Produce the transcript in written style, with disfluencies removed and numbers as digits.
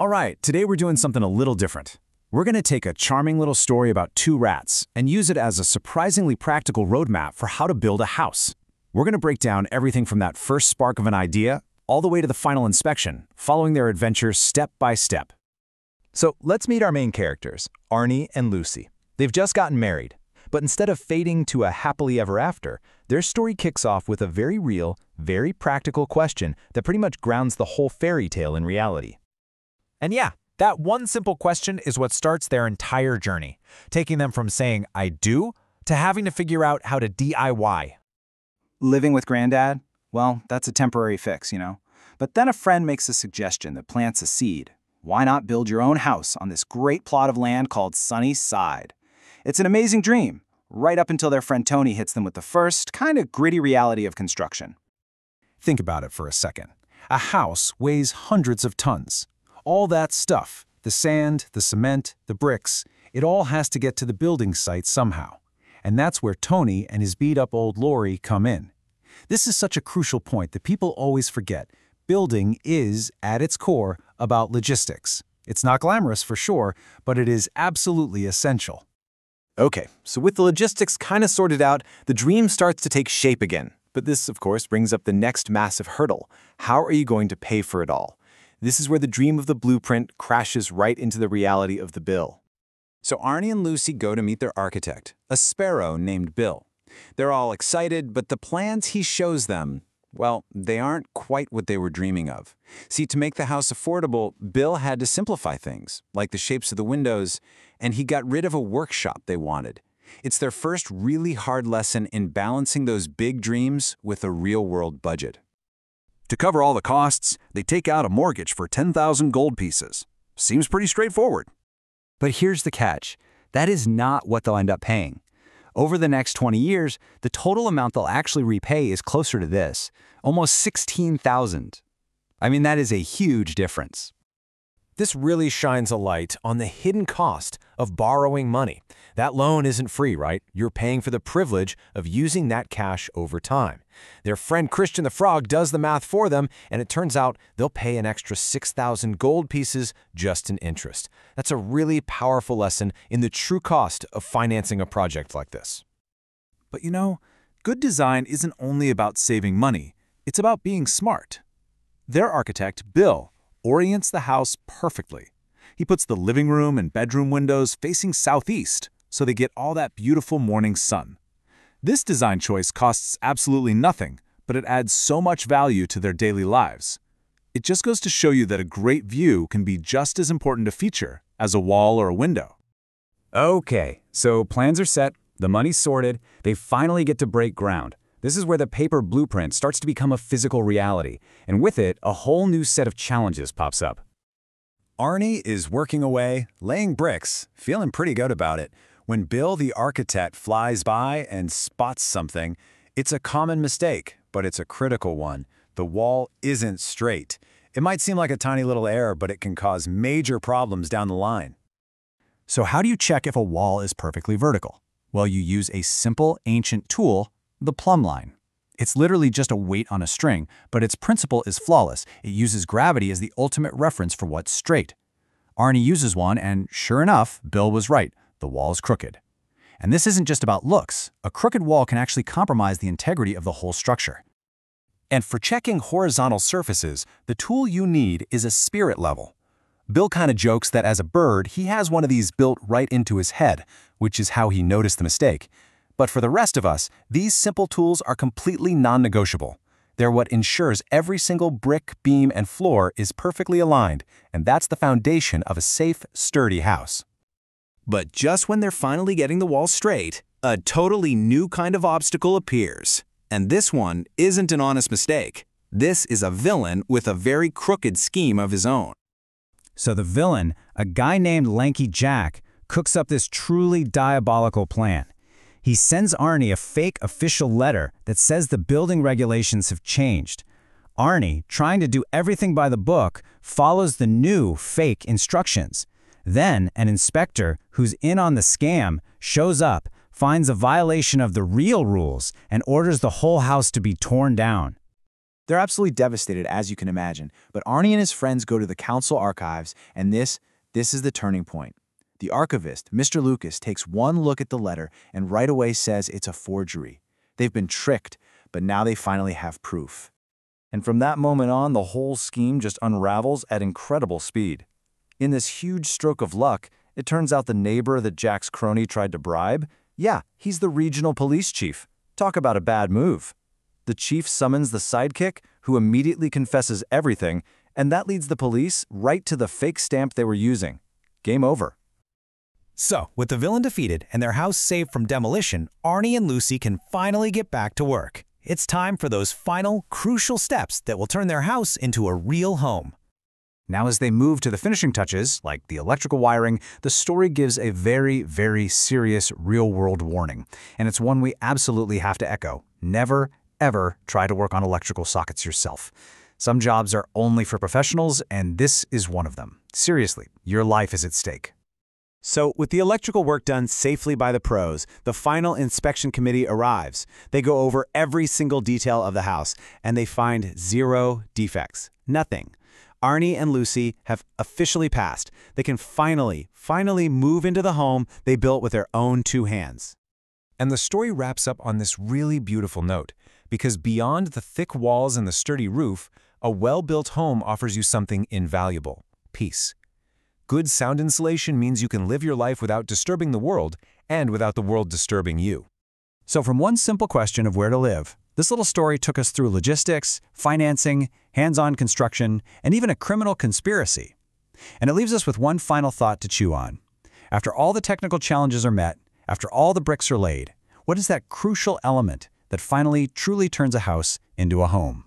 All right, today we're doing something a little different. We're going to take a charming little story about two rats and use it as a surprisingly practical roadmap for how to build a house. We're going to break down everything from that first spark of an idea all the way to the final inspection, following their adventures step by step. So let's meet our main characters, Arnie and Lucy. They've just gotten married, but instead of fading to a happily ever after, their story kicks off with a very real, very practical question that pretty much grounds the whole fairy tale in reality. And yeah, that one simple question is what starts their entire journey, taking them from saying, "I do," to having to figure out how to DIY. Living with granddad? Well, that's a temporary fix, But then a friend makes a suggestion that plants a seed. Why not build your own house on this great plot of land called Sunny Side? It's an amazing dream, right up until their friend Tony hits them with the first, kind of gritty reality of construction. Think about it for a second. A house weighs hundreds of tons. All that stuff, the sand, the cement, the bricks, it all has to get to the building site somehow. And that's where Tony and his beat-up old lorry come in. This is such a crucial point that people always forget. Building is, at its core, about logistics. It's not glamorous for sure, but it is absolutely essential. Okay, so with the logistics kind of sorted out, the dream starts to take shape again. But this, of course, brings up the next massive hurdle. How are you going to pay for it all? This is where the dream of the blueprint crashes right into the reality of the bill. So Arnie and Lucy go to meet their architect, a sparrow named Bill. They're all excited, but the plans he shows them, well, they aren't quite what they were dreaming of. See, to make the house affordable, Bill had to simplify things, like the shapes of the windows, and he got rid of a workshop they wanted. It's their first really hard lesson in balancing those big dreams with a real-world budget. To cover all the costs, they take out a mortgage for 10,000 gold pieces. Seems pretty straightforward. But here's the catch. That is not what they'll end up paying. Over the next 20 years, the total amount they'll actually repay is closer to this, almost 16,000. I mean, that is a huge difference. This really shines a light on the hidden cost of borrowing money. That loan isn't free, right? You're paying for the privilege of using that cash over time. Their friend Christian the Frog does the math for them, and it turns out they'll pay an extra 6,000 gold pieces just in interest. That's a really powerful lesson in the true cost of financing a project like this. But good design isn't only about saving money. It's about being smart. Their architect, Bill, orients the house perfectly. He puts the living room and bedroom windows facing southeast, so they get all that beautiful morning sun. This design choice costs absolutely nothing, but it adds so much value to their daily lives. It just goes to show you that a great view can be just as important a feature as a wall or a window. Okay, so plans are set, the money's sorted, they finally get to break ground. This is where the paper blueprint starts to become a physical reality, and with it, a whole new set of challenges pops up. Arnie is working away, laying bricks, feeling pretty good about it, when Bill the architect flies by and spots something. It's a common mistake, but it's a critical one. The wall isn't straight. It might seem like a tiny little error, but it can cause major problems down the line. So how do you check if a wall is perfectly vertical? Well, you use a simple ancient tool, the plumb line. It's literally just a weight on a string, but its principle is flawless. It uses gravity as the ultimate reference for what's straight. Arnie uses one, and sure enough, Bill was right. The wall is crooked. And this isn't just about looks. A crooked wall can actually compromise the integrity of the whole structure. And for checking horizontal surfaces, the tool you need is a spirit level. Bill kind of jokes that as a bird, he has one of these built right into his head, which is how he noticed the mistake. But for the rest of us, these simple tools are completely non-negotiable. They're what ensures every single brick, beam, and floor is perfectly aligned, and that's the foundation of a safe, sturdy house. But just when they're finally getting the wall straight, a totally new kind of obstacle appears. And this one isn't an honest mistake. This is a villain with a very crooked scheme of his own. So the villain, a guy named Lanky Jack, cooks up this truly diabolical plan. He sends Arnie a fake official letter that says the building regulations have changed. Arnie, trying to do everything by the book, follows the new fake instructions. Then an inspector who's in on the scam shows up, finds a violation of the real rules, and orders the whole house to be torn down. They're absolutely devastated, as you can imagine, but Arnie and his friends go to the council archives, and this is the turning point. The archivist, Mr. Lucas, takes one look at the letter and right away says it's a forgery. They've been tricked, but now they finally have proof. And from that moment on, the whole scheme just unravels at incredible speed. In this huge stroke of luck, it turns out the neighbor that Jack's crony tried to bribe, yeah, he's the regional police chief. Talk about a bad move. The chief summons the sidekick, who immediately confesses everything, and that leads the police right to the fake stamp they were using. Game over. So, with the villain defeated and their house saved from demolition, Arnie and Lucy can finally get back to work. It's time for those final, crucial steps that will turn their house into a real home. Now as they move to the finishing touches, like the electrical wiring, the story gives a very, very serious real-world warning. And it's one we absolutely have to echo. Never, ever try to work on electrical sockets yourself. Some jobs are only for professionals, and this is one of them. Seriously, your life is at stake. So, with the electrical work done safely by the pros, the final inspection committee arrives. They go over every single detail of the house, and they find 0 defects. Nothing. Arnie and Lucy have officially passed. They can finally move into the home they built with their own 2 hands. And the story wraps up on this really beautiful note, because beyond the thick walls and the sturdy roof, a well-built home offers you something invaluable: peace. Good sound insulation means you can live your life without disturbing the world and without the world disturbing you. So from one simple question of where to live, this little story took us through logistics, financing, hands-on construction, and even a criminal conspiracy. And it leaves us with one final thought to chew on. After all the technical challenges are met, after all the bricks are laid, what is that crucial element that finally truly turns a house into a home?